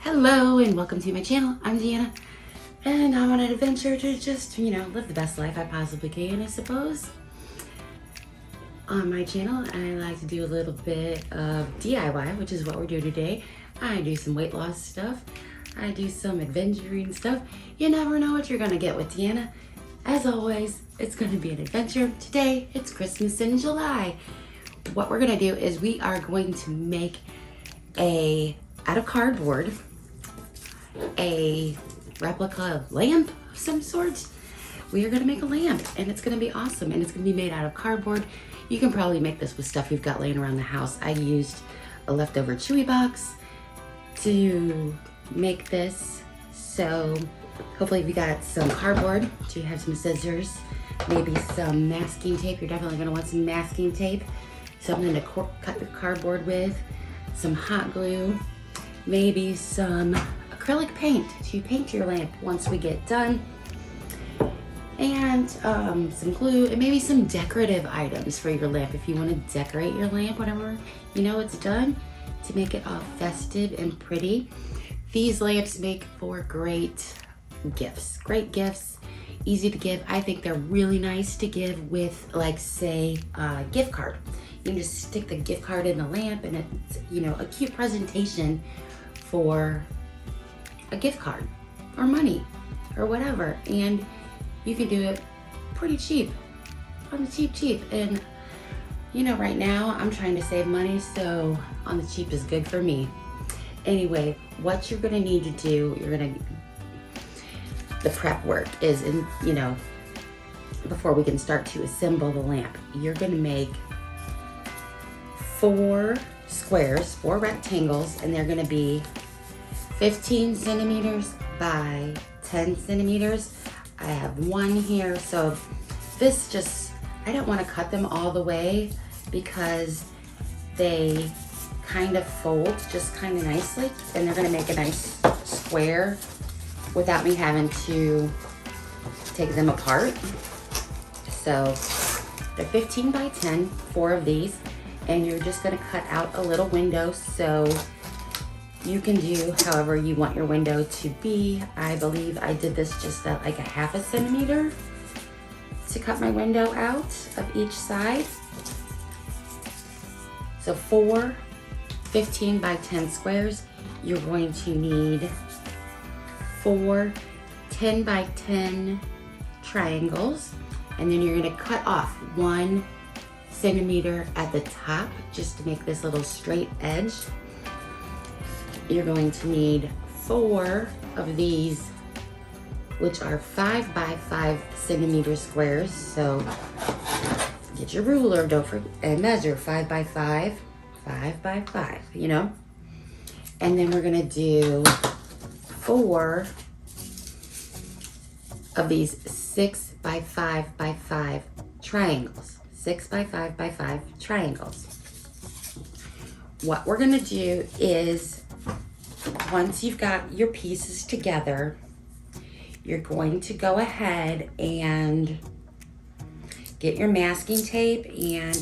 Hello and welcome to my channel. I'm Deanna and I'm on an adventure to just, live the best life I possibly can, I suppose. On my channel, I like to do a little bit of DIY, which is what we're doing today. I do some weight loss stuff. I do some adventuring stuff. You never know what you're gonna get with Deanna. As always, it's gonna be an adventure. Today, it's Christmas in July. What we're gonna do is we are going to make out of cardboard, a replica lamp of some sort. We are gonna make a lamp and it's gonna be awesome, and it's gonna be made out of cardboard. You can probably make this with stuff you've got laying around the house. I used a leftover Chewy box to make this. So hopefully if you got some cardboard, do you have some scissors, maybe some masking tape. You're definitely gonna want some masking tape, something to cut your cardboard with, some hot glue, maybe some acrylic paint to paint your lamp once we get done, and some glue, and maybe some decorative items for your lamp if you want to decorate your lamp whenever it's done, to make it all festive and pretty. These lamps make for great gifts, easy to give. I think they're really nice to give with, like, say, a gift card. You can just stick the gift card in the lamp and it's, a cute presentation for a gift card or money or whatever. And you can do it pretty cheap, on the cheap. And right now I'm trying to save money, so on the cheap is good for me. Anyway, what you're gonna need to do, the prep work is before we can start to assemble the lamp, you're gonna make 4 squares, 4 rectangles, and they're gonna be 15 centimeters by 10 centimeters. I have one here, so I don't want to cut them all the way because they kind of fold just kind of nicely, and they're gonna make a nice square without me having to take them apart. So they're 15 by 10, 4 of these, and you're just gonna cut out a little window, so you can do however you want your window to be. I believe I did this just at like a 1/2 centimeter to cut my window out of each side. So 4 15 by 10 squares. You're going to need 4 10 by 10 triangles, and then you're gonna cut off 1 centimeter at the top just to make this little straight edge. You're going to need 4 of these, which are 5 by 5 centimeter squares. So get your ruler, don't forget, and measure 5 by 5, 5 by 5, And then we're gonna do 4 of these 6 by 5 by 5 triangles. 6 by 5 by 5 triangles. What we're gonna do is, once you've got your pieces together, you're going to go ahead and get your masking tape, and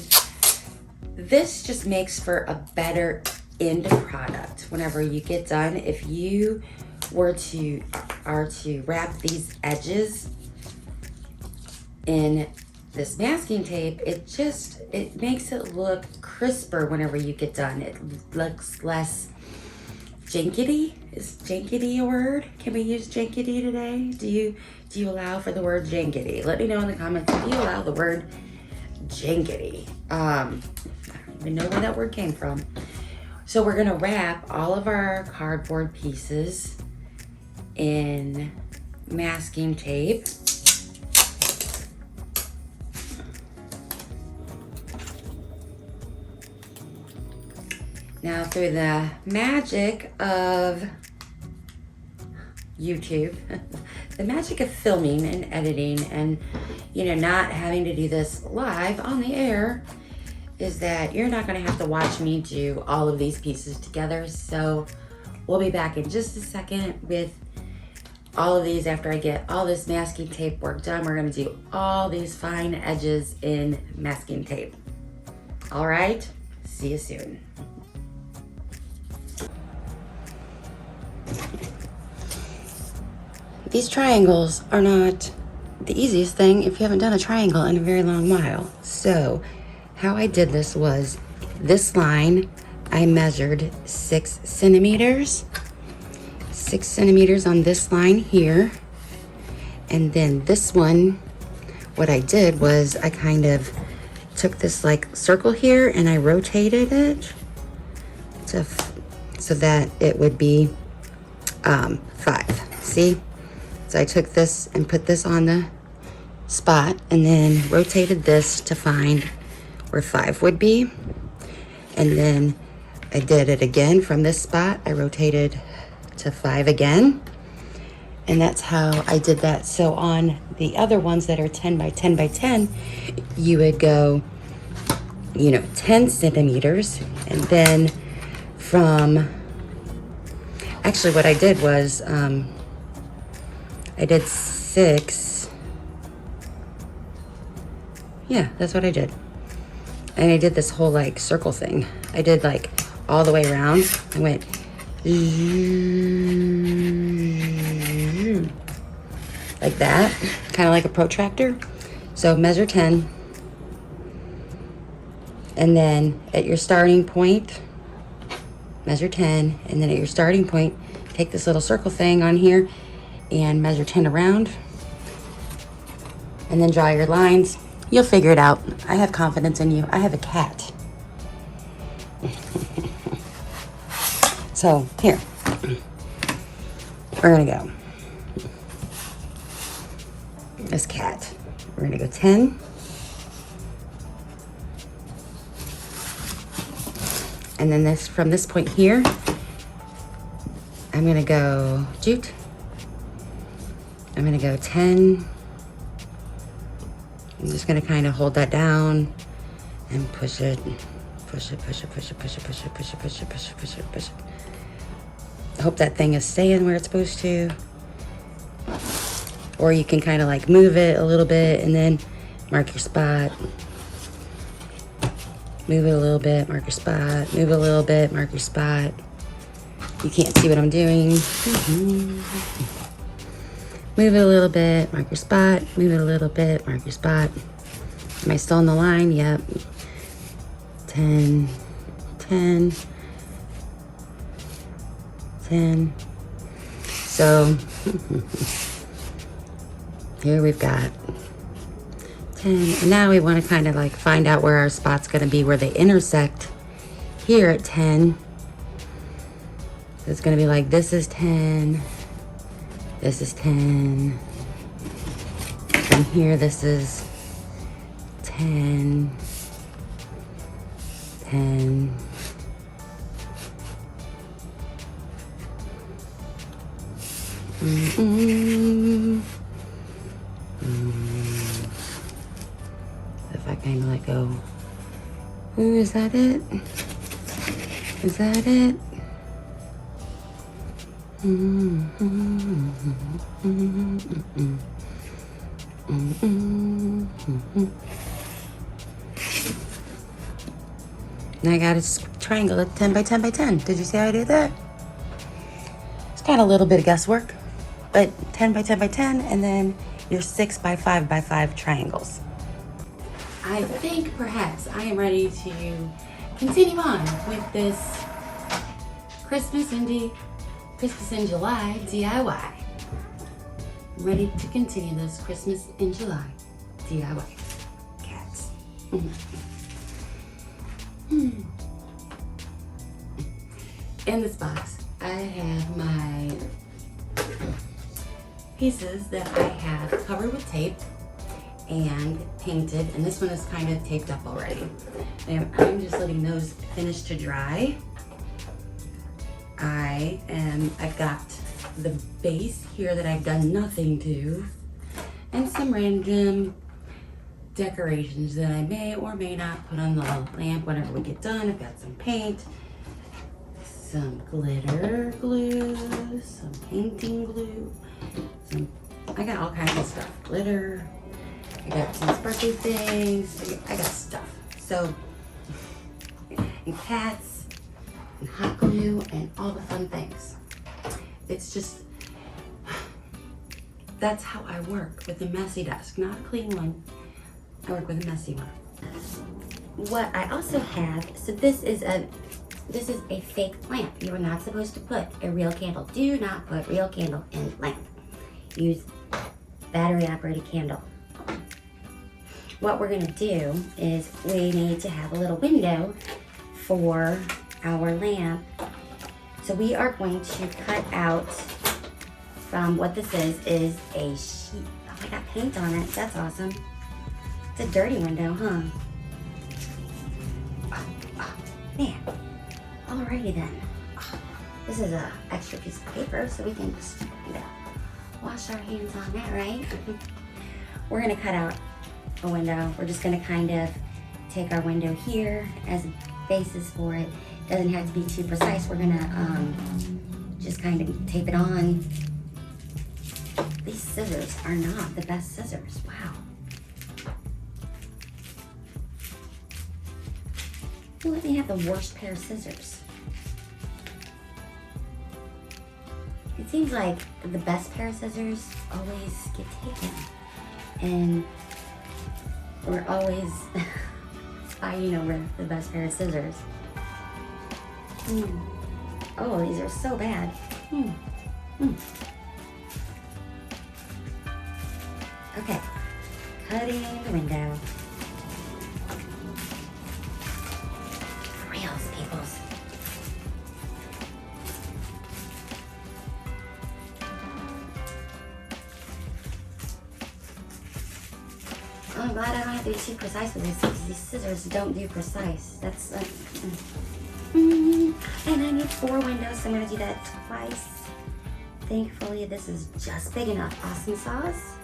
this just makes for a better end product whenever you get done. If you are to wrap these edges in this masking tape, it makes it look crisper whenever you get done. It looks less jankety. Is jankety a word? Can we use jankety today? Do you allow for the word jankety? Let me know in the comments if you allow the word jankety. I don't even know where that word came from. So we're gonna wrap all of our cardboard pieces in masking tape. Now, through the magic of YouTube, the magic of filming and editing, and not having to do this live on the air, is that you're not going to have to watch me do all of these pieces together. So we'll be back in just a second with all of these. After I get all this masking tape work done, we're going to do all these fine edges in masking tape. All right, see you soon. these triangles are not the easiest thing if you haven't done a triangle in a very long while. So how I did this was, this line I measured 6 centimeters. 6 centimeters on this line here. And then this one, what I did was I kind of took this like circle here and I rotated it so that it would be 5. See? So I took this and put this on the spot and then rotated this to find where 5 would be. And then I did it again from this spot. I rotated to 5 again. And that's how I did that. So on the other ones that are 10 by 10 by 10, you would go, 10 centimeters. And then from, actually what I did was, I did 6. Yeah, that's what I did. And I did this whole like circle thing. I did like all the way around. I went like that, kind of like a protractor. So measure 10. And then at your starting point, measure 10. And then at your starting point, take this little circle thing on here and measure 10 around. And then draw your lines. You'll figure it out. I have confidence in you. I have a cat. So here, we're gonna go. This cat, we're gonna go 10. And then this, from this point here, I'm gonna go jute. I'm gonna go 10. I'm just gonna kind of hold that down and push it, push it, push it, push it, push it, push it, push it, push it, push it, push it, push it. I hope that thing is staying where it's supposed to. Or you can kind of like move it a little bit and then mark your spot. Move it a little bit, mark your spot. Move it a little bit, mark your spot. You can't see what I'm doing. Move it a little bit, mark your spot. Move it a little bit, mark your spot. Am I still on the line? Yep. 10, 10, 10. So here we've got 10. And now we want to kind of like find out where our spot's going to be, where they intersect here at 10. So it's going to be like, this is 10. This is 10. From here, this is 10. 10. If I kind of let go. Ooh, is that it? Is that it? Now I got a triangle at 10 by 10 by 10. Did you see how I did that? It's got a little bit of guesswork, but 10 by 10 by 10, and then your 6 by 5 by 5 triangles. I think perhaps I am ready to continue on with this Christmas in July DIY. I'm ready to continue this Christmas in July DIY. Cats. In this box, I have my pieces that I have covered with tape and painted, and this one is kind of taped up already. And I'm just letting those finish to dry. I've got the base here that I've done nothing to, and some random decorations that I may or may not put on the lamp whenever we get done. I've got some paint, some glitter glue, some painting glue, I got all kinds of stuff. Glitter, I got some sparkly things, I got stuff. So, and cats, and hot glue, and all the fun things. It's just, That's how I work with a messy desk, not a clean one. I work with a messy one. What I also have, so this is a fake lamp. You are not supposed to put a real candle. Do not put real candle in lamp. Use battery operated candle. What we're gonna do is we need to have a little window for our lamp. So we are going to cut out from what this is a sheet. Oh, I got paint on it. That's awesome. It's a dirty window, huh? Man. Alrighty then. This is an extra piece of paper, so we can just wash our hands on that, right? We're gonna cut out a window. We're just gonna kind of take our window here as a basis for it. Doesn't have to be too precise. We're gonna just kind of tape it on. These scissors are not the best scissors. Wow. You let me have the worst pair of scissors. It seems like the best pair of scissors always get taken. And we're always fighting over the best pair of scissors. Oh, these are so bad. Okay, cutting the window. Reals, peoples. Oh, I'm glad I don't have to be too precise with this because these scissors don't do precise. That's and I need 4 windows, so I'm gonna do that twice. Thankfully, this is just big enough. Awesome sauce.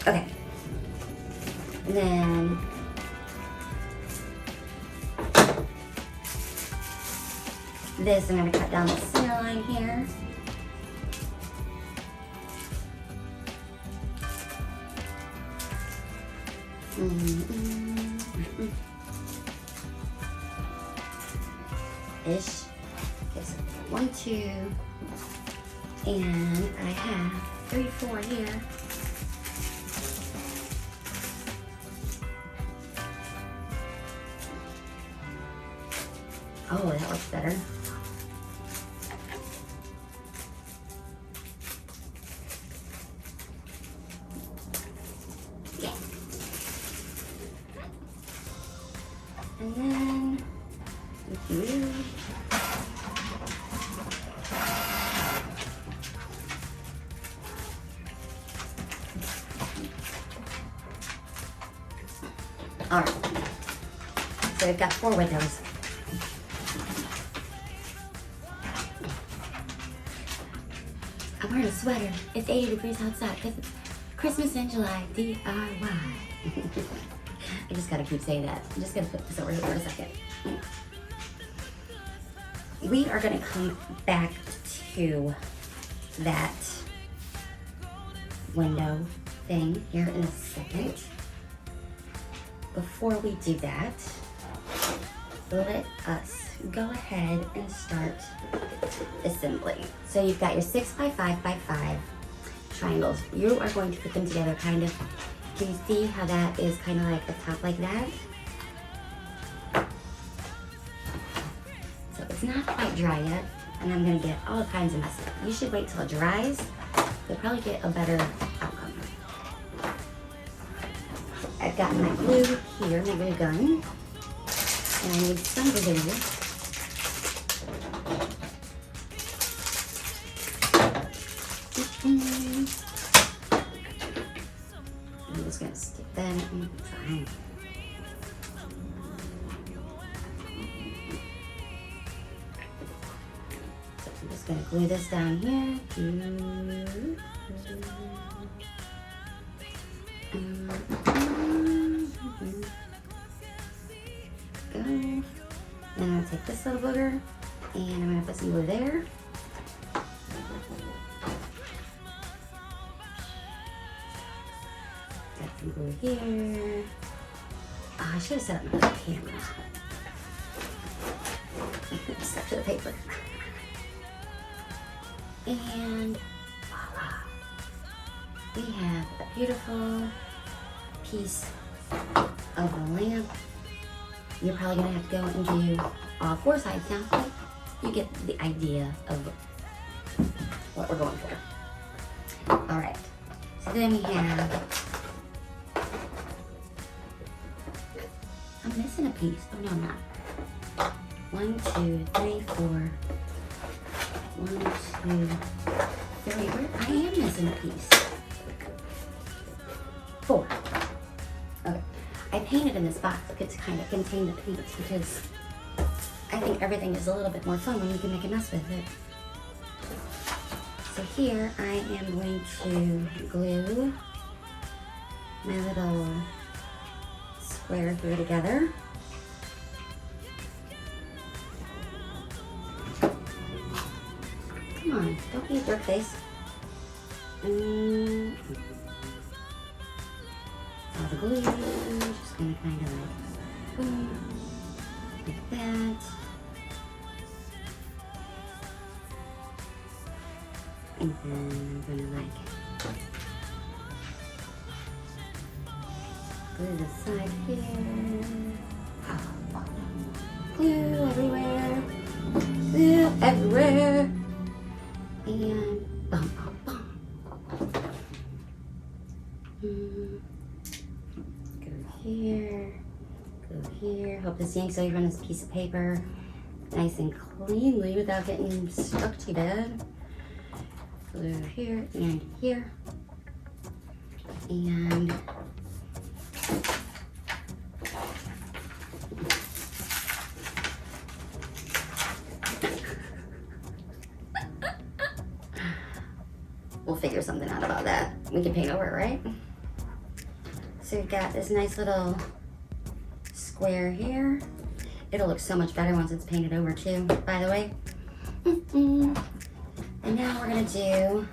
Okay. And then this, I'm going to cut down the center line here. Ish. Okay, so 1, 2, and I have 3, 4 here. Oh, that looks better. Yeah. And then, all right. So we've got 4 windows. I'm wearing a sweater. It's 80 degrees outside because it's Christmas in July, DIY. I just gotta keep saying that. I'm just gonna put this over here for a second. We are gonna come back to that window thing here in a second. Before we do that, let us go ahead and start assembly. So you've got your 6x5x5 triangles. You are going to put them together kind of. Can you see how that is kind of like the top like that? So it's not quite dry yet, and I'm gonna get all kinds of messy. You should wait till it dries. You'll probably get a better outcome. I've got my glue here, my glue gun, and I need some glue. I'm just gonna stick that in. Fine. So I'm just gonna glue this down here. Go. Then I'm gonna take this little booger and I'm gonna put some glue there. Glue here. Oh, I should have set up my camera. Stuck to the paper. And voila. We have a beautiful piece of a lamp. You're probably gonna have to go and do all 4 sides now, but you get the idea of what we're going for. All right, so then we have, I'm missing a piece. Oh no, I'm not. 1, 2, 3, 4. 1, 2, 3. Where? I am missing a piece. 4. Okay. I painted in this box to kind of contain the paints because I think everything is a little bit more fun when you can make a mess with it. So here I am going to glue my little square glue together. Come on, don't be a jerk face. All the glue, just gonna kind of like boom, like that. And then I'm gonna like glue the side here. Glue everywhere. Glue everywhere. And bum, bum, bum. Go here. Go here. Hope this yanks over on this piece of paper nice and cleanly without getting stuck too bad. Glue here and here. And we'll figure something out about that. We can paint over it, right? So we've got this nice little square here. It'll look so much better once it's painted over too, by the way. And now we're gonna do,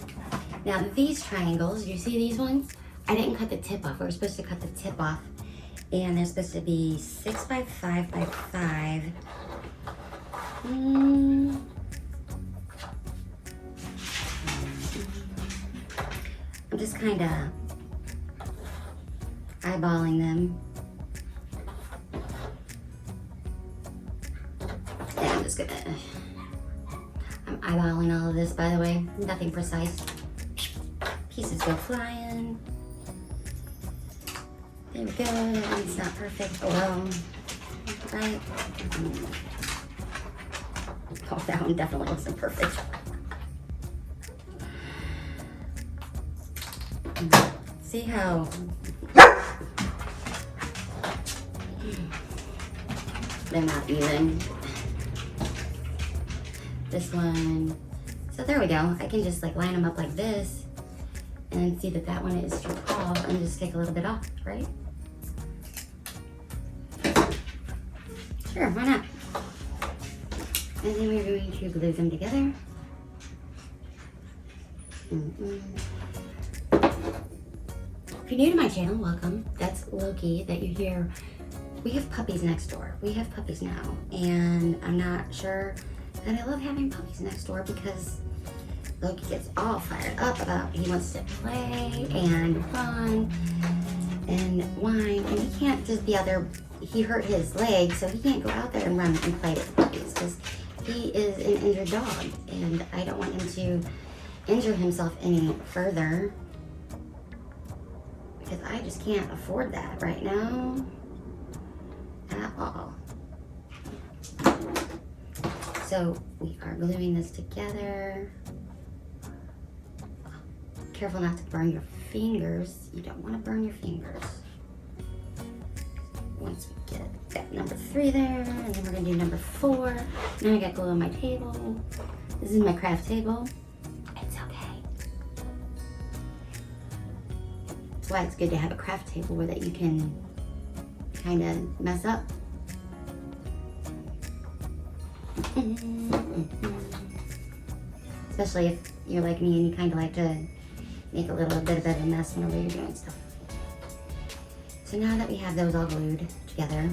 now these triangles, you see these ones? I didn't cut the tip off. We were supposed to cut the tip off. And they're supposed to be 6 by 5 by 5. I'm just kind of eyeballing them. And I'm just gonna, I'm eyeballing all of this, by the way. Nothing precise. Pieces go flying. There we go. That one's not perfect. Oh well. Right? Oh, that one definitely wasn't perfect. See how they're not even. This one. So there we go. I can just like line them up like this and see that that one is stripped off and just take a little bit off, right? Sure, why not? And then we're going to glue them together. If you're new to my channel, welcome. That's Loki that you hear. We have puppies next door. We have puppies now. And I'm not sure that I love having puppies next door because Loki gets all fired up about he wants to play and run and whine. And he can't just be out there. He hurt his leg, so he can't go out there and run and play with puppies because he is an injured dog. And I don't want him to injure himself any further. Because I just can't afford that right now at all. So we are gluing this together. Careful not to burn your fingers. You don't want to burn your fingers. Once we get that number 3 there, and then we're gonna do number 4. Now I got glue on my table. This is my craft table. It's okay. That's why it's good to have a craft table where that you can kind of mess up. Especially if you're like me and you kind of like to make a little bit of a mess whenever you're doing stuff. So now that we have those all glued together,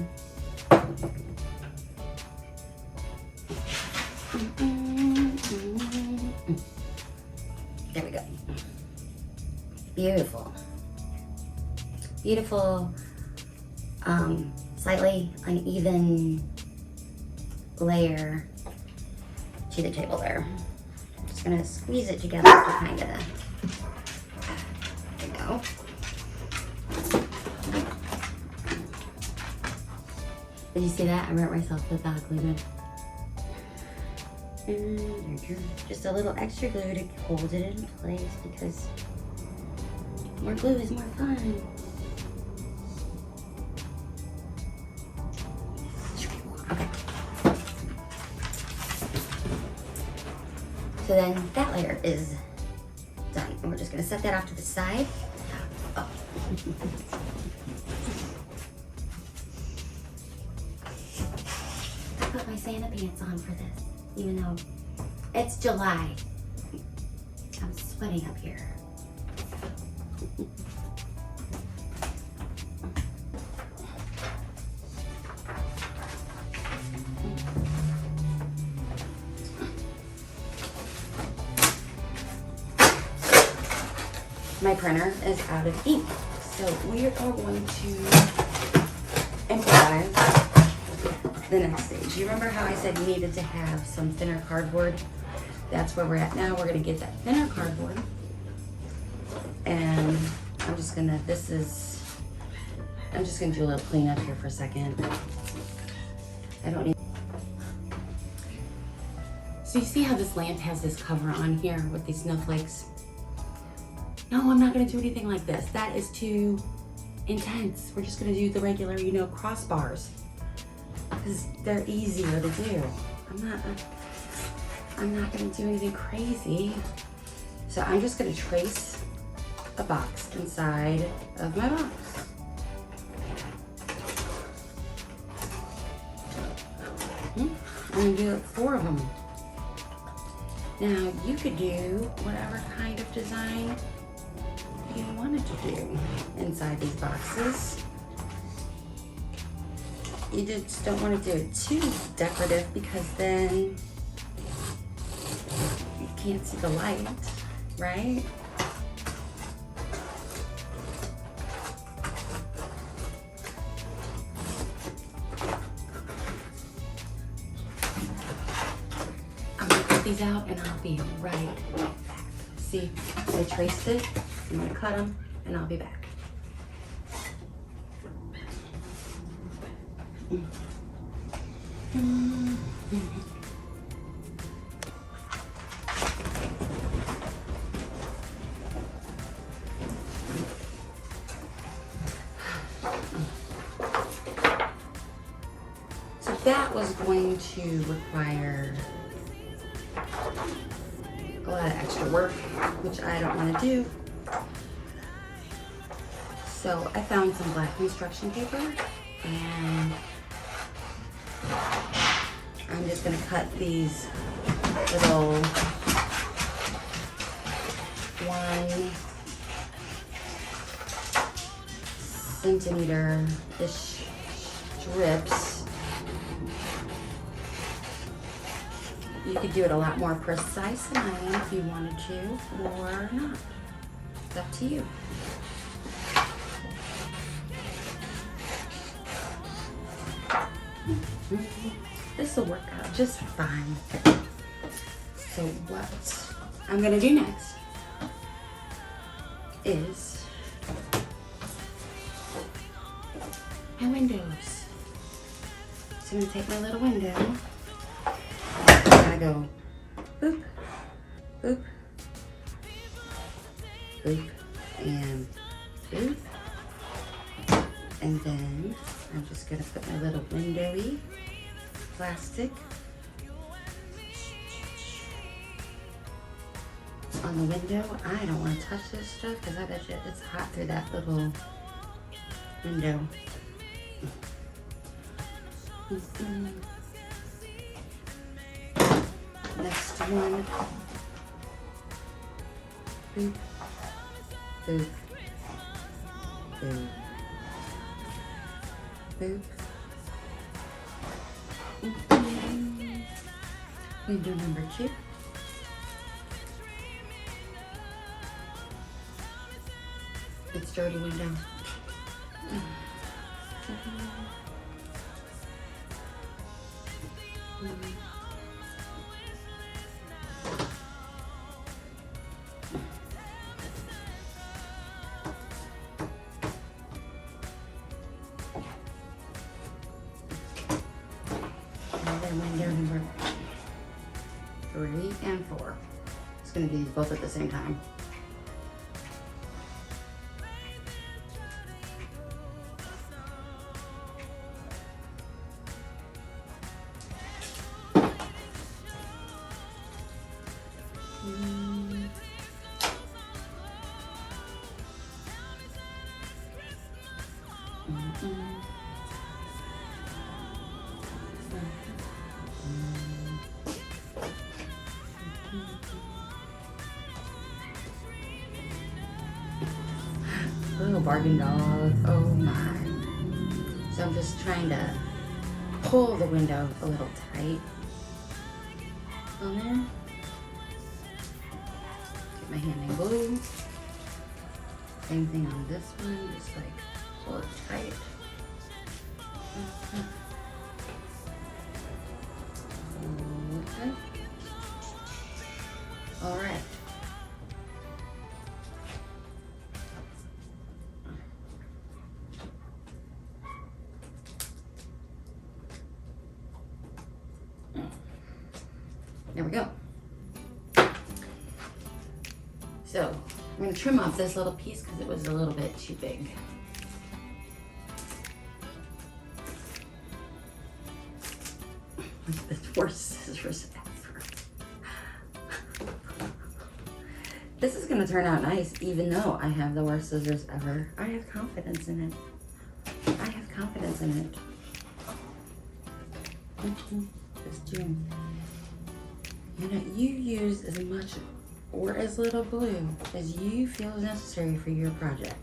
there we go. Beautiful. Beautiful, slightly uneven layer to the table there. I'm just gonna squeeze it together to kind of, there we go. Did you see that? I burnt myself with that glue gun. And just a little extra glue to hold it in place because more glue is more fun. Okay. So then that layer is done. And we're just gonna set that off to the side. Oh. I put my Santa pants on for this, even though it's July. I'm sweating up here. My printer is out of ink, so we are going to improvise the next stage. You remember how I said you needed to have some thinner cardboard? That's where we're at now. We're gonna get that thinner cardboard, and I'm just gonna do a little cleanup here for a second. I don't need. So you see how this lamp has this cover on here with these snowflakes? No, I'm not gonna do anything like this. That is too intense. We're just gonna do the regular, crossbars, because they're easier to do. I'm not gonna do anything crazy. So I'm just gonna trace a box inside of my box. I'm gonna do 4 of them. Now you could do whatever kind of design you wanted to do inside these boxes. You just don't want to do it too decorative because then you can't see the light, right? I'm gonna cut these out and I'll be right back. See, I traced it. I'm gonna cut them and I'll be back. So that was going to require a lot of extra work, which I don't want to do. So I found some black construction paper and I'm just gonna cut these little 1 centimeter-ish strips. You could do it a lot more precise than I am if you wanted to, or not. It's up to you. This will work out just fine. So what I'm gonna do next is my windows. So I'm gonna take my little window. I'm gonna go boop, boop, boop, and boop. And then I'm just gonna put my little windowy plastic on the window. I don't want to touch this stuff because I bet you it's hot through that little window. Next one. Boop, boop, boop, Boop. Window number 2. It's dirty window. And then window number 3 and 4. It's going to do these both at the same time. Little bargain dog, oh my. So I'm just trying to pull the window a little tight on there. Get my hand in glue. Same thing on this one, just like pull it tight. Okay. All right. There we go. So I'm going to trim off this little piece because it was a little bit too big. Like the worst scissors ever. This is going to turn out nice even though I have the worst scissors ever. I have confidence in it. I have confidence in it. Just doing. You know, you use as much or as little glue as you feel is necessary for your project.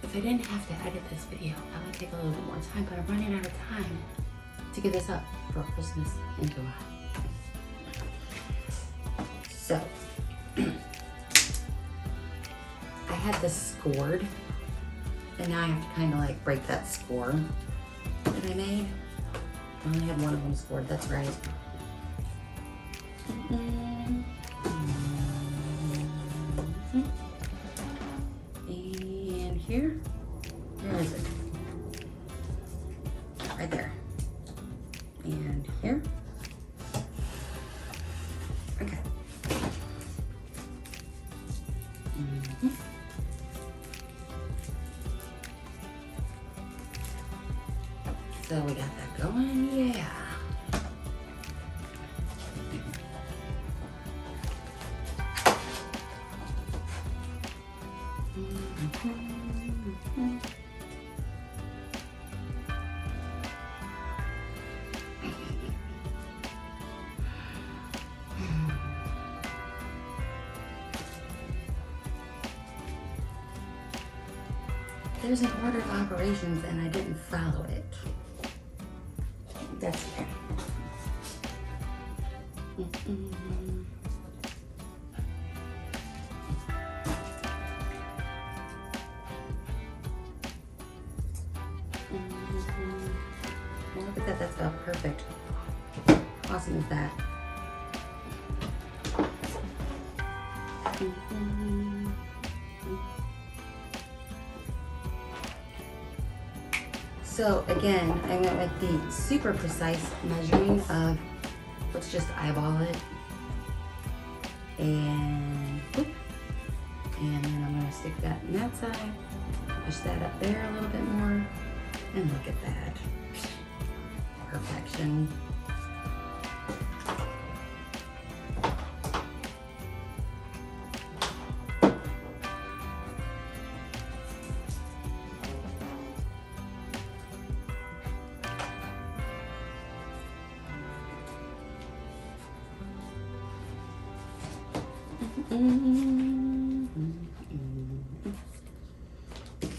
If I didn't have to edit this video, I would take a little bit more time, but I'm running out of time to get this up for Christmas in July. So, I had this scored, and now I have to kind of like break that score that I made. I only had one of them scored, that's right. And here, where is it? Right there. And here. Okay. So we got that going, yeah. There's an order of operations and I didn't follow it. That's okay. Well, look at that, that's about perfect. Awesome is that. So again, I went with the super precise measuring of, let's just eyeball it, and whoop, and then I'm gonna stick that on that side, push that up there a little bit more, and look at that, perfection.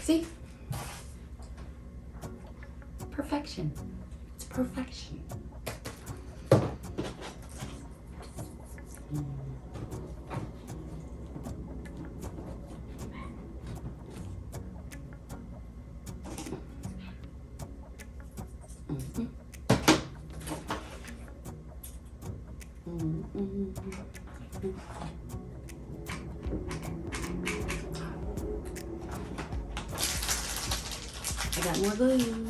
See? Perfection. It's perfection. I got more glue.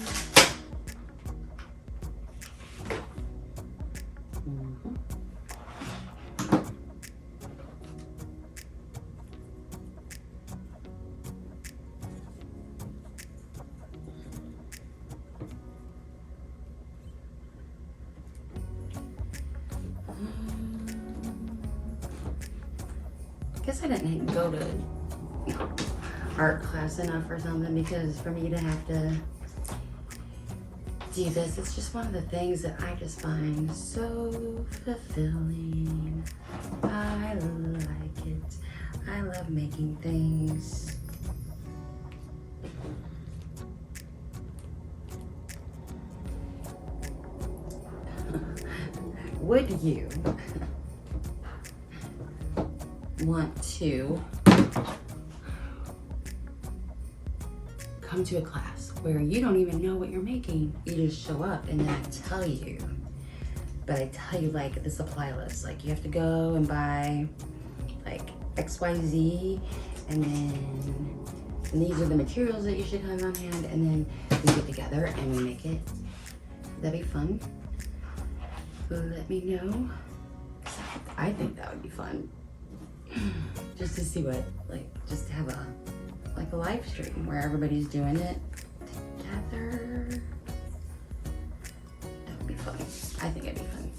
I guess I didn't go to art class enough or something, because for me to have to do this, it's just one of the things that I just find so fulfilling. I like it. I love making things. Would you want to come to a class where you don't even know what you're making? You just show up and then I tell you. But I tell you like the supply list. Like you have to go and buy like XYZ, and these are the materials that you should have on hand, and then we get together and we make it. That'd be fun. Let me know. I think that would be fun. Just to see what, like, just to have a live stream where everybody's doing it together. That would be fun. I think it'd be fun.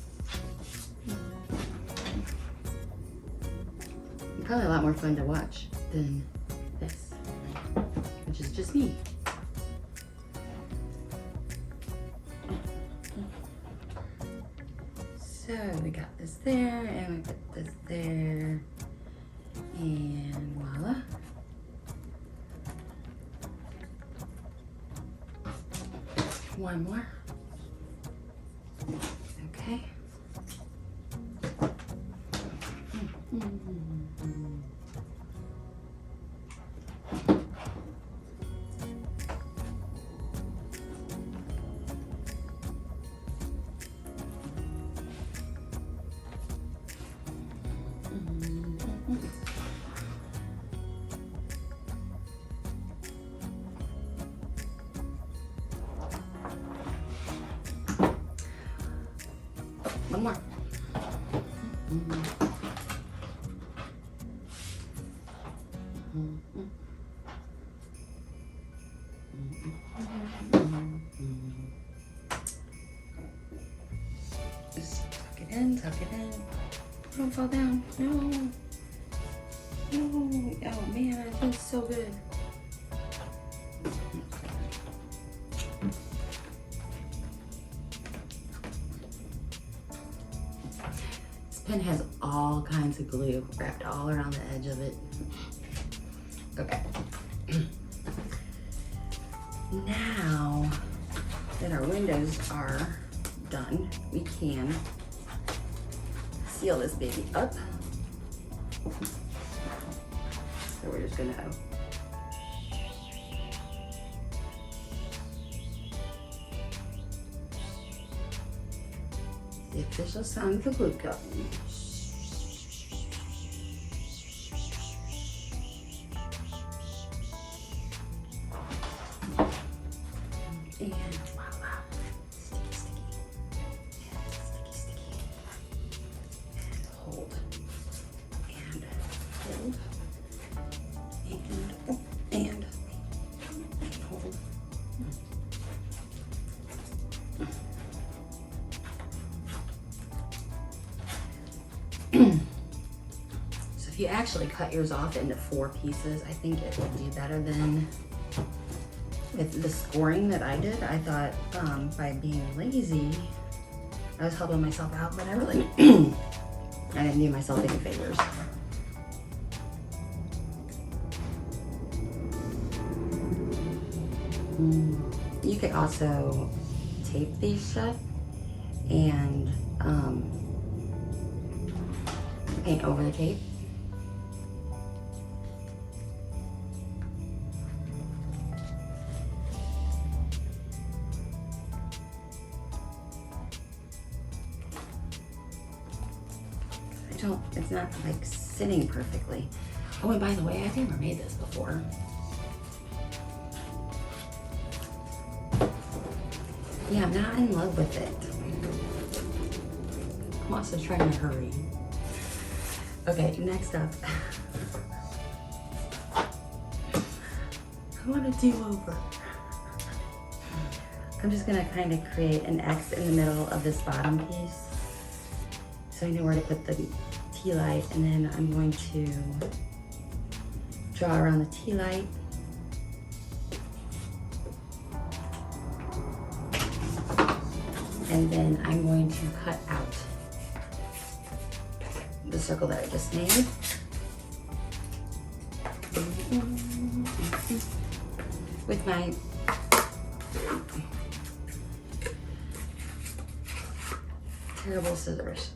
Probably a lot more fun to watch than this, which is just me. So we got this there, and we put this there, and voila. One more. Okay. One more. Just tuck it in, tuck it in. Don't fall down. No. No. Oh man, it feels so good. Pen has all kinds of glue wrapped all around the edge of it. Okay. Now that our windows are done, we can seal this baby up. So we're just gonna the official sound of the glue gun. And voila. Sticky, sticky. And sticky, sticky. And hold. And hold. And hold. So if you actually cut yours off into 4 pieces, I think it would do better than with the scoring that I did. I thought by being lazy, I was helping myself out, but I really, I didn't do myself any favors. You could also tape these shut and paint over the tape. It's not like sitting perfectly. Oh, and by the way, I've never made this before. Yeah, I'm not in love with it. I'm also trying to hurry. Okay, next up. I want a do-over. I'm just gonna kind of create an X in the middle of this bottom piece, so I know where to put the tea light, and then I'm going to draw around the tea light. And then I'm going to cut out the circle that I just made. With my terrible scissors.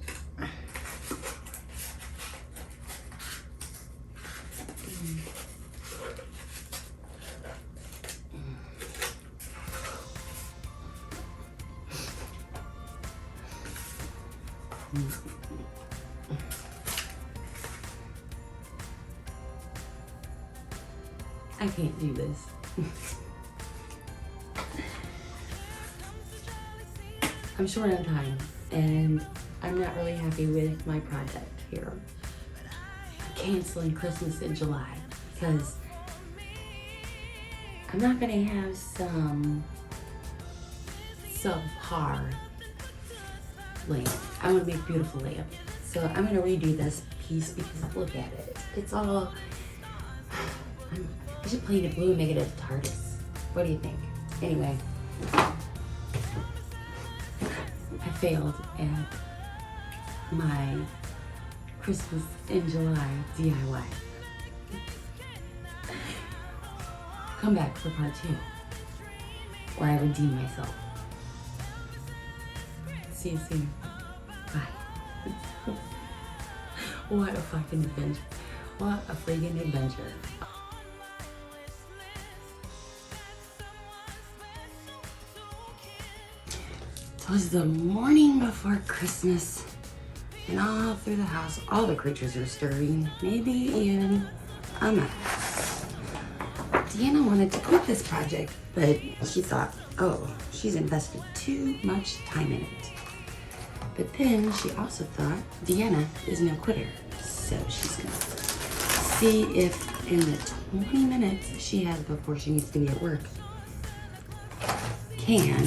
I can't do this. I'm short on time and I'm not really happy with my project here. I'm canceling Christmas in July because I'm not gonna have some subpar lamp. I want to make beautiful lamp. So I'm gonna redo this piece because look at it. It's all, I should paint it blue and make it a TARDIS. What do you think? Anyway, I failed at my Christmas in July DIY. Come back for part 2, where I redeem myself. See you soon. Bye. What a fucking adventure. What a friggin' adventure. It was the morning before Christmas, and all through the house, all the creatures are stirring, maybe even a mouse. Deanna wanted to quit this project, but she thought, oh, she's invested too much time in it. But then she also thought Deanna is no quitter, so she's gonna see if in the 20 minutes she has before she needs to be at work, can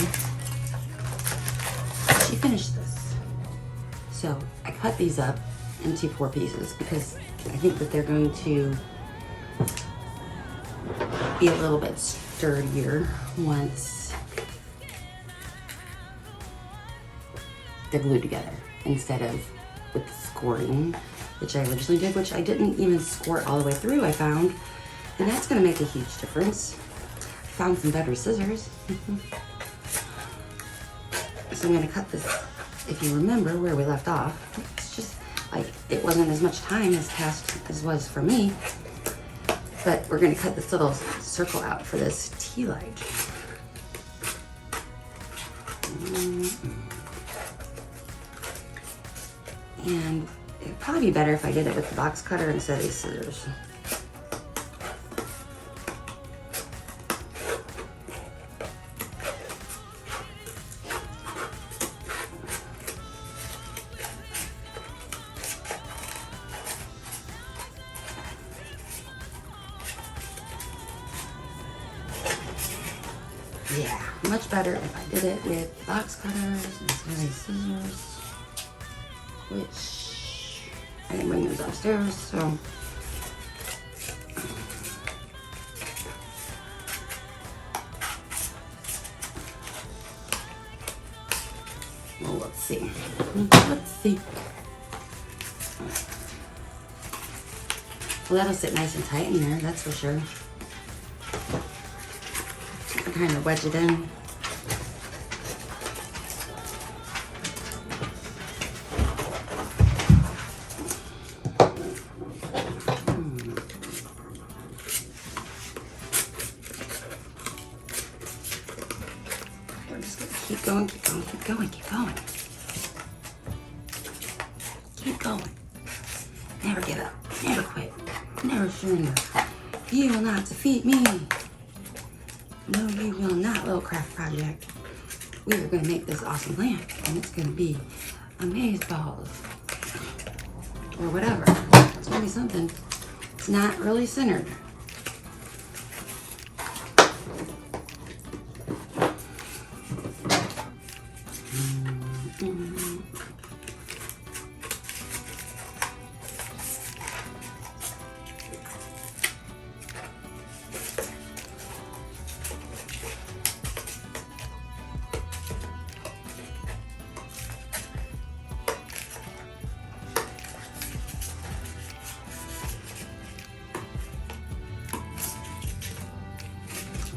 she finish this? So I cut these up into 4 pieces because I think that they're going to be a little bit sturdier once they're glued together instead of with the scoring, which I originally did, which I didn't even score it all the way through, I found. And that's gonna make a huge difference. I found some better scissors. So I'm gonna cut this, if you remember where we left off. It's just like, it wasn't as much time as was for me, but we're gonna cut this little circle out for this tea light. And it'd probably be better if I did it with the box cutter instead of these scissors. Yeah, much better if I did it with box cutters instead of scissors, which I didn't bring those upstairs, so. Well, let's see. Let's see. Well, that'll sit nice and tight in there, that's for sure. kind of wedge it in. We're just gonna keep going, keep going, keep going, keep going. Keep going. Never give up, never quit, never surrender. You will not defeat me. No, you will not, little craft project. We are gonna make this awesome lamp, and it's gonna be amazeballs. Or whatever. It's gonna be something. It's not really centered.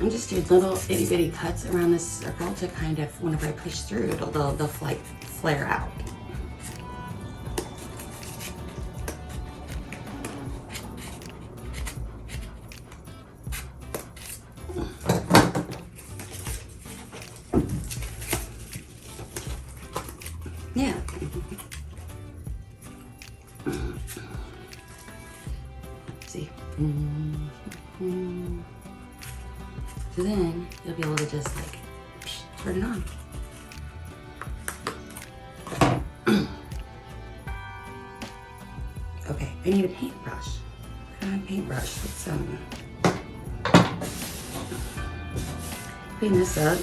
I'm just doing little itty bitty cuts around this circle to kind of, whenever I push through, they'll like flare out. Yeah. See. So then you'll be able to just like turn it on. Okay, I need a paintbrush. I got a paintbrush with some. Clean this up.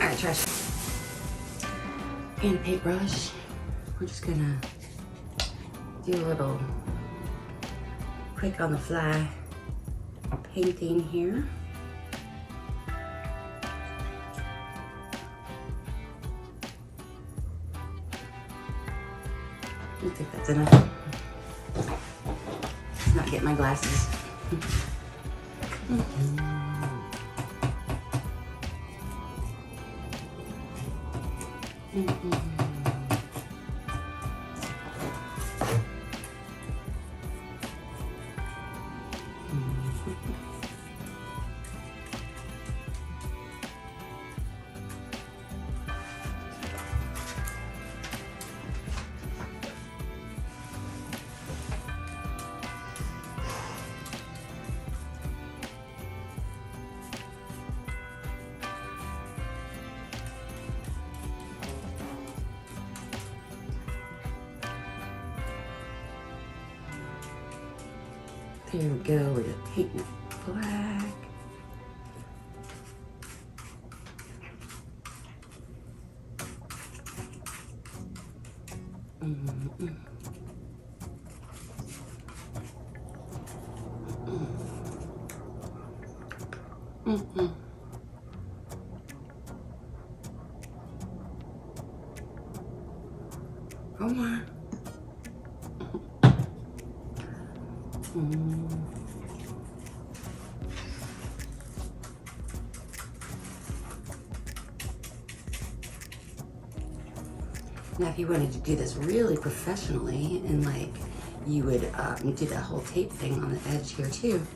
Alright, trash. And a paintbrush. We're just gonna do a little quick on the fly painting here. I think that's enough. Let's not get my glasses. There we go, we're just painting it black. Come on. Now, if you wanted to do this really professionally, and like you would do that whole tape thing on the edge here too.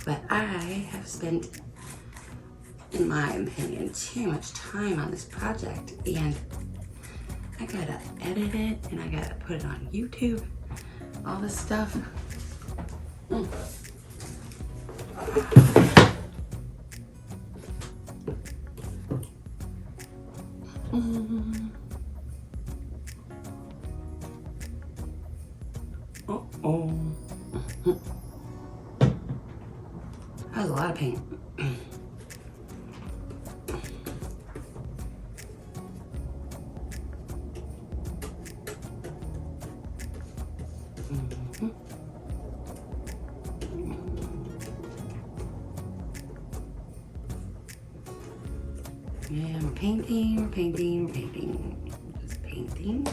But I have spent, in my opinion, too much time on this project, and I gotta edit it, and I gotta put it on YouTube, all this stuff. That was a lot of paint. And we're painting, we're painting, we're painting. Just painting.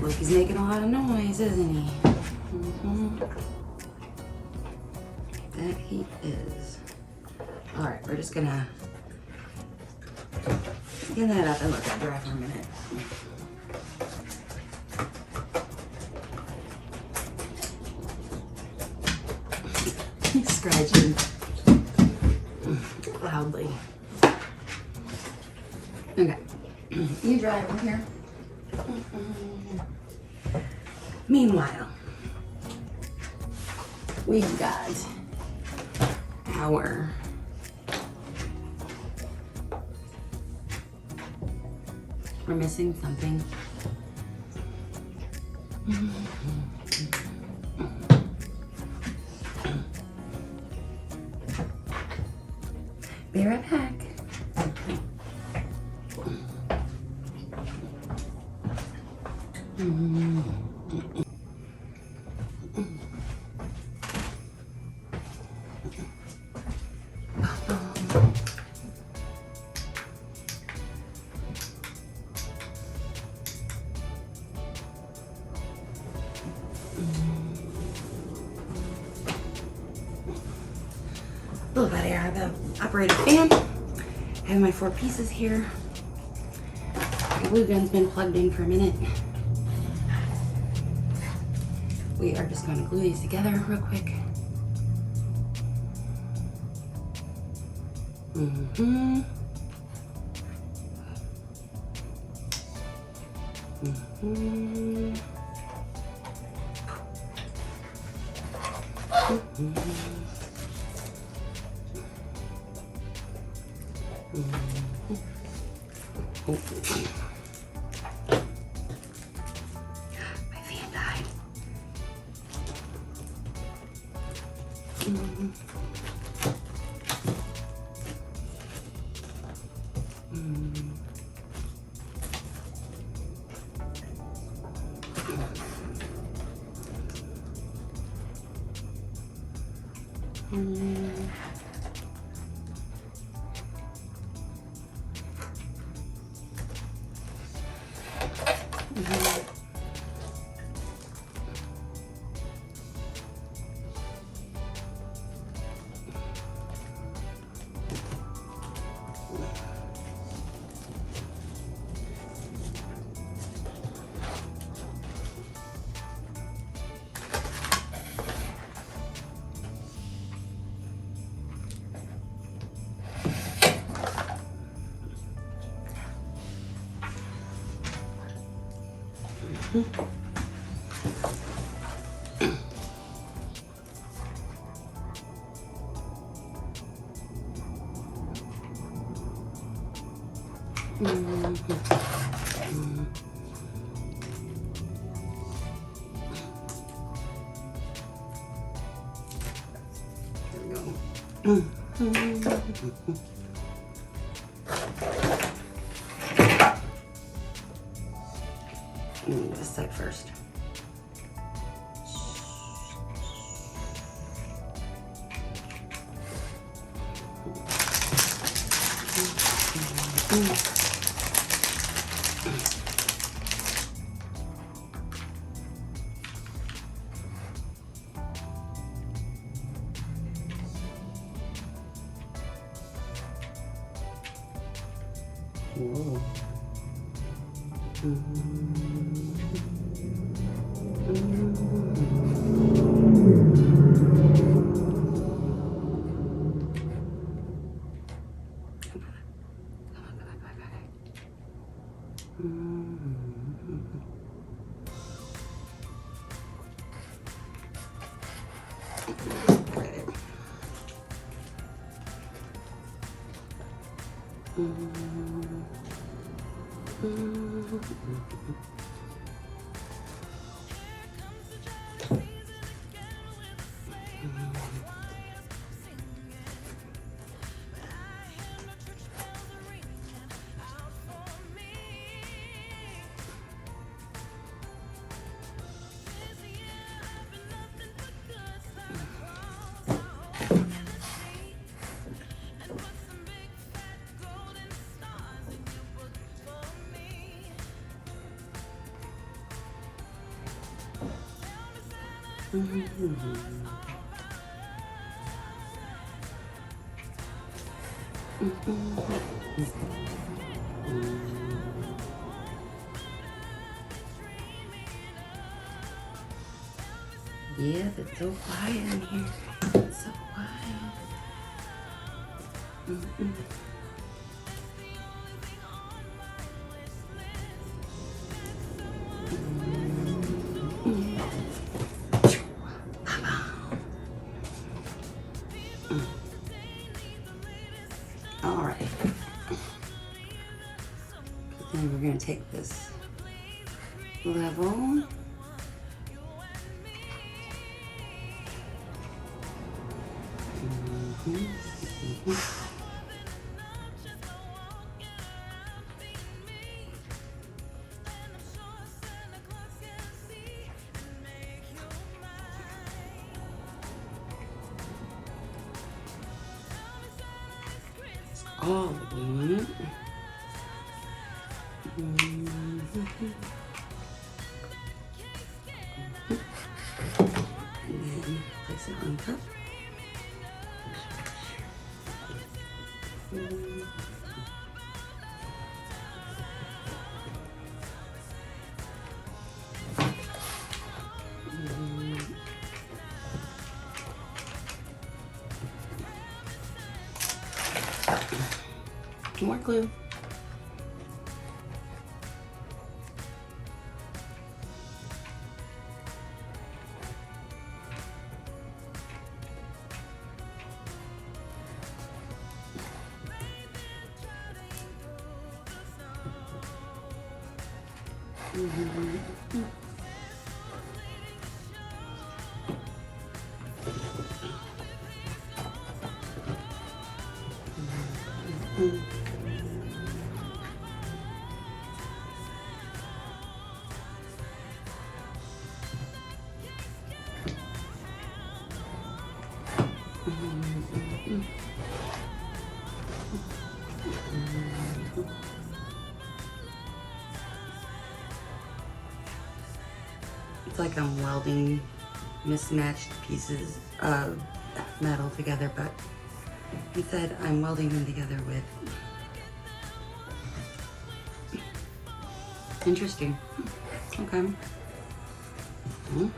Look, he's making a lot of noise, isn't he? That he is. All right, we're just gonna get that up and let that dry for a minute. He's scratching loudly. Okay, you dry over here. Meanwhile, we've got our we're missing something. Be right back. A little bit of air. I have the operator fan. I have my 4 pieces here. The glue gun's been plugged in for a minute. We are just going to glue these together real quick. My fan died. This side first. Whoa. Yeah, it's so quiet in here. It's so quiet. All right. Then we're going to take this level. All of them. And then place it on top. More glue. It's like I'm welding mismatched pieces of metal together, but instead I'm welding them together with interesting. Okay. Cool.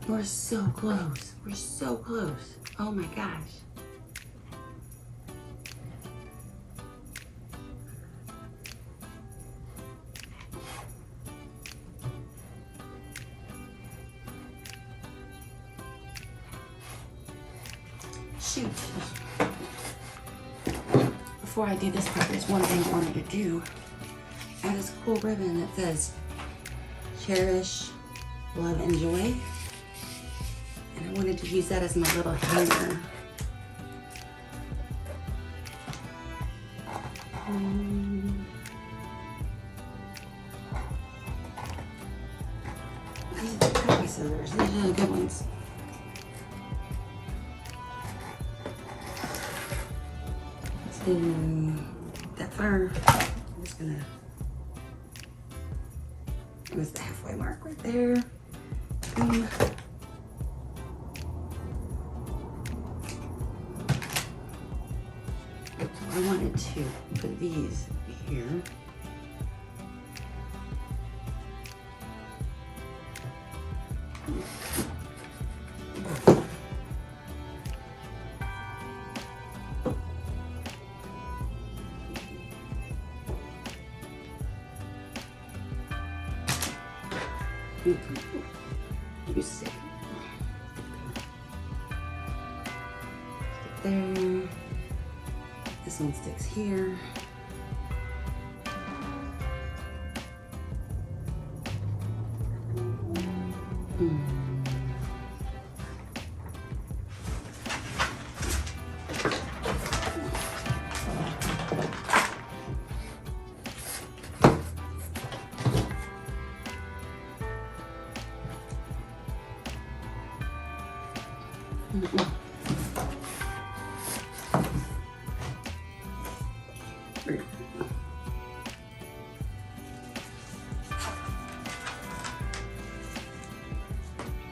We're so close. We're so close. Oh my gosh. Shoot. Before I do this part, there's one thing I wanted to do. I have this cool ribbon that says cherish, love, and joy. And I wanted to use that as my little hanger. These are the copy scissors. These are the good ones. Let's do that far. I'm just gonna use the halfway mark right there. Boom. I wanted to put these here. You see. Stick there. This one sticks here.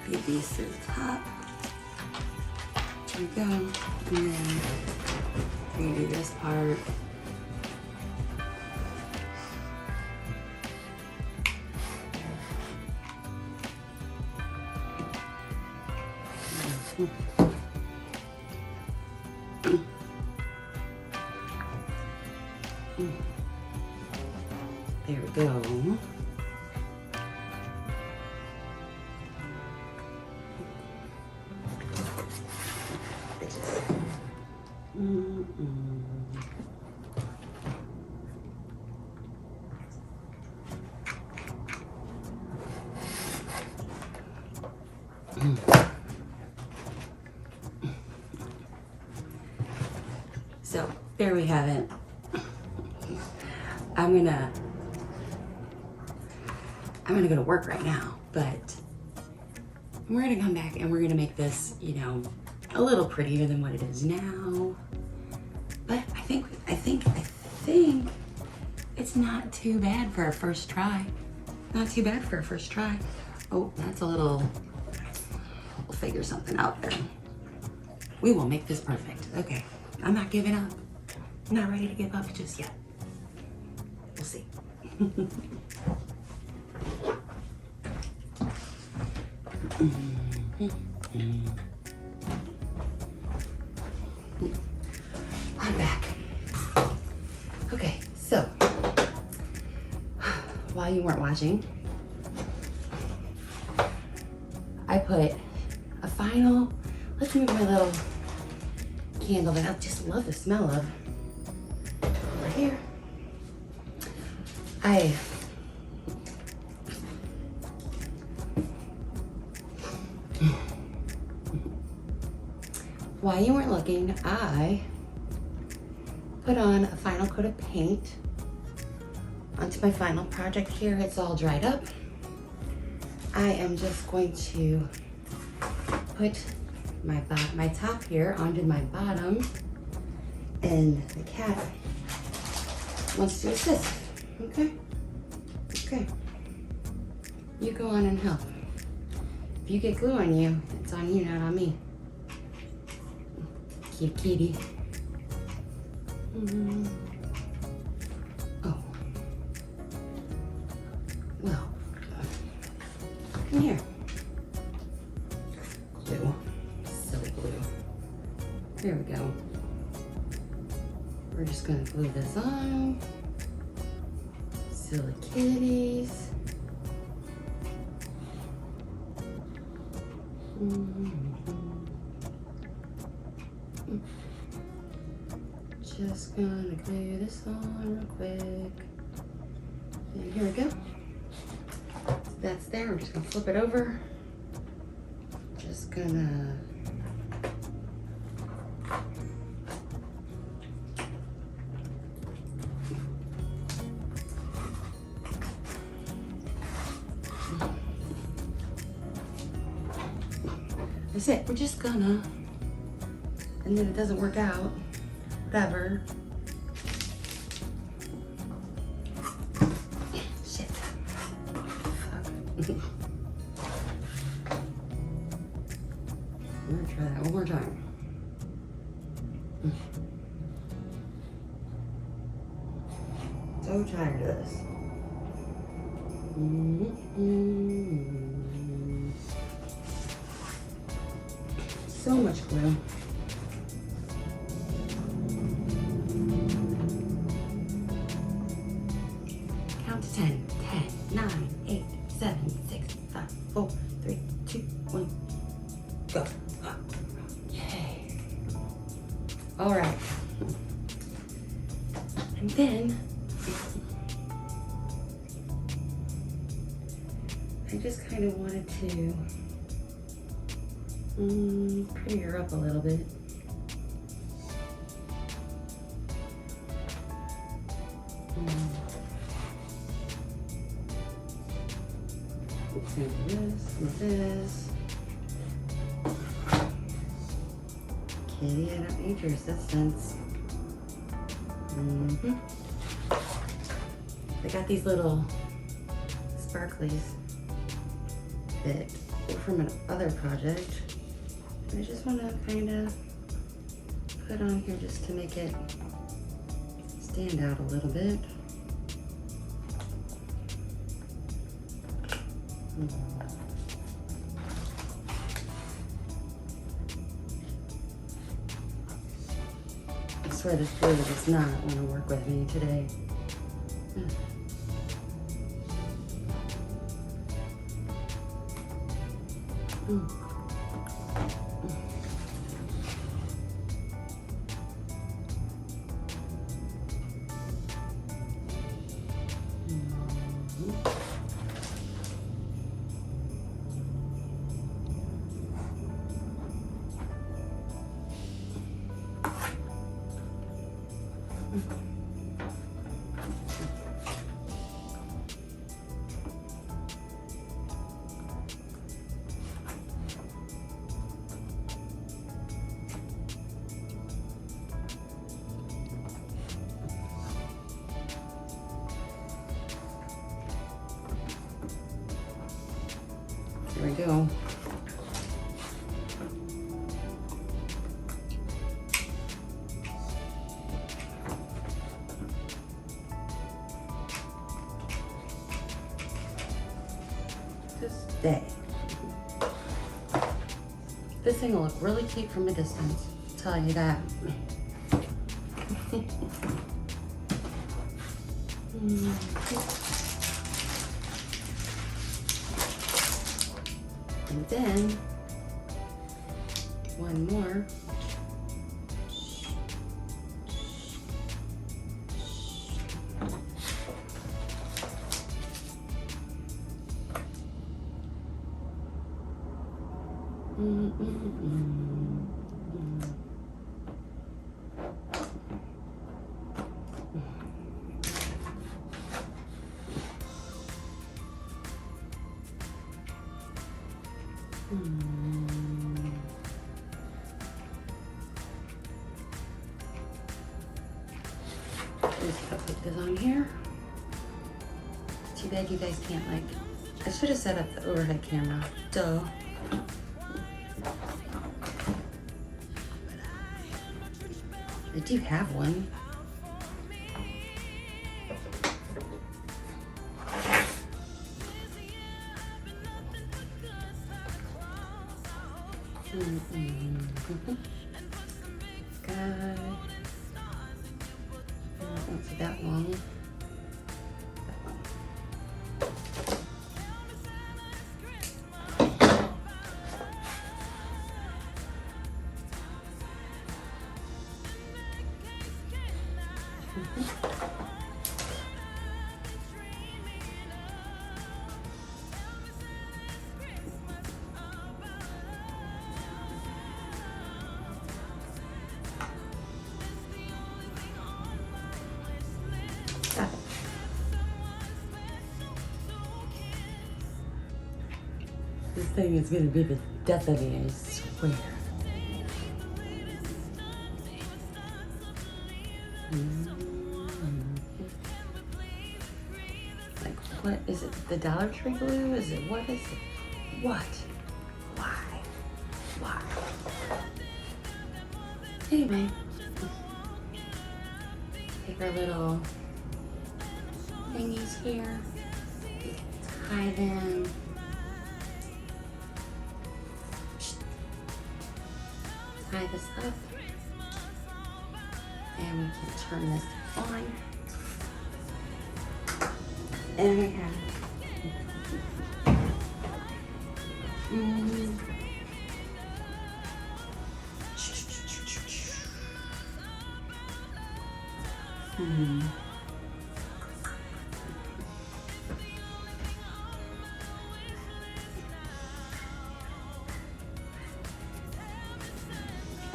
Feed these to the top. There we go. And then you do this part. There we go. So there we have it. I'm gonna go to work right now, but we're gonna come back and we're gonna make this, you know, a little prettier than what it is now. But I think it's not too bad for a first try. Not too bad for a first try. Oh, that's a little, we'll figure something out there. We will make this perfect. Okay, I'm not giving up. I'm not ready to give up just yet. We'll see. I'm back. Okay, so while you weren't watching, I put a final, let's move my little candle that I just love the smell of over here. While you weren't looking, I put on a final coat of paint onto my final project here. It's all dried up. I am just going to put my top here onto my bottom, and the cat wants to assist. Okay? Okay. You go on and help. If you get glue on you, it's on you, not on me. Cute kitty. Oh. Well. Come here. Glue. Silly glue. There we go. We're just gonna glue this on. Silly kitties. Just gonna glue this on real quick. And here we go. That's there. We're just gonna flip it over. Just gonna that's it. We're just gonna, and then it doesn't work out, whatever. Shit. Fuck. We're gonna try that one more time. so tired of this. So much glue. Count to 10. 10, 9, 8, 7, 6, 5, 4, 3, 2, 1, go. Yay. All right. And then I just kind of wanted to pretty her up a little bit. This. Kitty, I don't need your assistance. I got these little sparklies that were from another project. And I just want to kind of put on here just to make it stand out a little bit. I swear this glue does not want to work with me today. There we go. Day. This thing will look really cute from a distance, I'll tell you that. And then one more. Just put this on here. Too bad you guys can't I should have set up the overhead camera. Duh. I do have one. God. Don't see that long. This thing is gonna be the death of me, I swear. Like, what is it? The Dollar Tree glue? Is it? What is it? What? Why? Why? Anyway, take our little thingies here. Tie them. Tie this up. And we can turn this on. And we have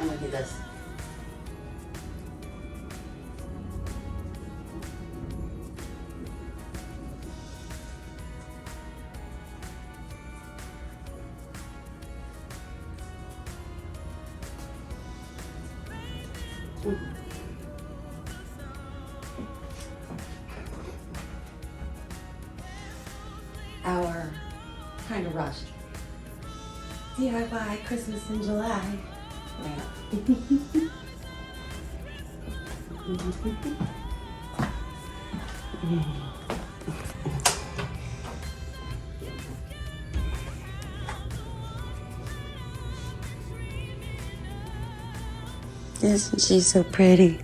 and look at this. Our kind of rushed DIY Christmas in July lamp. Isn't she so pretty?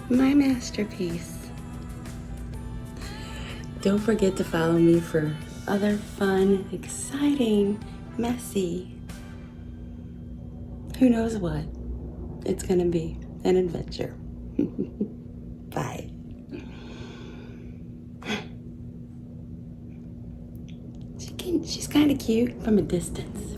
My masterpiece. Don't forget to follow me for other fun, exciting, messy, who knows what. It's gonna be an adventure. Bye. She's kind of cute from a distance.